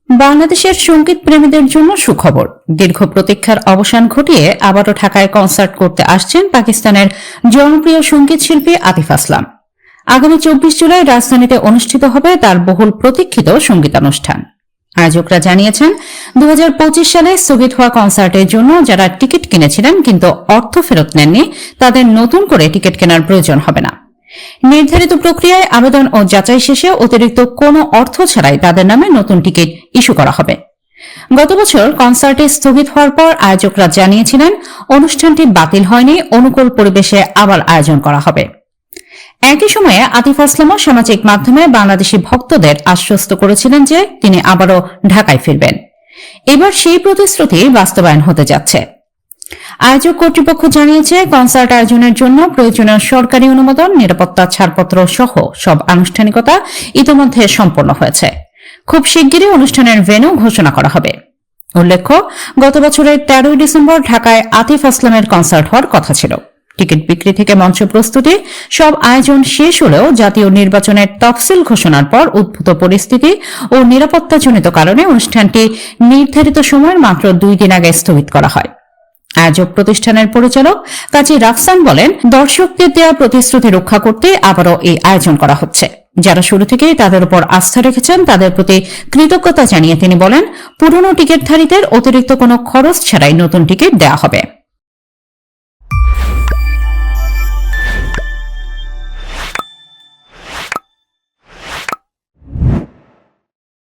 বাংলাদেশের সঙ্গীত প্রেমীদের জন্য সুখবর। দীর্ঘ প্রতীক্ষার অবসান ঘটিয়ে আবারও ঢাকায় কনসার্ট করতে আসছেন পাকিস্তানের জনপ্রিয় সঙ্গীত শিল্পী আতিফ আসলাম। আগামী 24 জুলাই রাজধানীতে অনুষ্ঠিত হবে তার বহুল প্রতীক্ষিত সঙ্গীতানুষ্ঠান। আয়োজকরা জানিয়েছেন 2025 সালে স্থগিত হওয়া কনসার্টের জন্য যারা টিকিট কিনেছিলেন কিন্তু অর্থ ফেরত নেননি তাদের নতুন করে টিকিট কেনার প্রয়োজন হবে না। নির্ধারিত প্রক্রিয়ায় আবেদন ও যাচাই শেষে অতিরিক্ত কোনো অর্থ ছাড়াই তাদের নামে নতুন টিকিট ইস্যু করা হবে। গত বছর কনসার্টে স্থগিত হওয়ার পর আয়োজকরা জানিয়েছিলেন অনুষ্ঠানটি বাতিল হয়নি, অনুকূল পরিবেশে আবার আয়োজন করা হবে। একই সময়ে আতিফ আসলামও সামাজিক মাধ্যমে বাংলাদেশি ভক্তদের আশ্বস্ত করেছিলেন যে তিনি আবারও ঢাকায় ফিরবেন। এবার সেই প্রতিশ্রুতি বাস্তবায়ন হতে যাচ্ছে। আয়োজক কর্তৃপক্ষ জানিয়েছে কনসার্ট আয়োজনের জন্য প্রয়োজনীয় সরকারি অনুমোদন, নিরাপত্তা ছাড়পত্র সহ সব আনুষ্ঠানিকতা ইতোমধ্যে সম্পন্ন হয়েছে। খুব শিগগিরই অনুষ্ঠানের ভেন্যু ঘোষণা করা হবে। উল্লেখ্য, গত বছরের 13 ডিসেম্বর ঢাকায় আতিফ আসলামের কনসার্ট হওয়ার কথা ছিল। টিকিট বিক্রি থেকে মঞ্চ প্রস্তুতি সব আয়োজন শেষ হলেও জাতীয় নির্বাচনের তফসিল ঘোষণার পর উদ্ভূত পরিস্থিতি ও নিরাপত্তাজনিত কারণে অনুষ্ঠানটি নির্ধারিত সময়ের মাত্র 2 দিন আগে স্থগিত করা হয়। আয়োজক প্রতিষ্ঠানের পরিচালক কাজী রাফসান বলেন, দর্শকদের দেওয়া প্রতিশ্রুতি রক্ষা করতে আবারও এই আয়োজন করা হচ্ছে। যারা শুরু থেকেই তাদের উপর আস্থা রেখেছেন তাদের প্রতি কৃতজ্ঞতা জানিয়ে তিনি বলেন, পুরনো টিকিটধারীদের অতিরিক্ত কোনো খরচ ছাড়াই নতুন টিকিট দেওয়া হবে।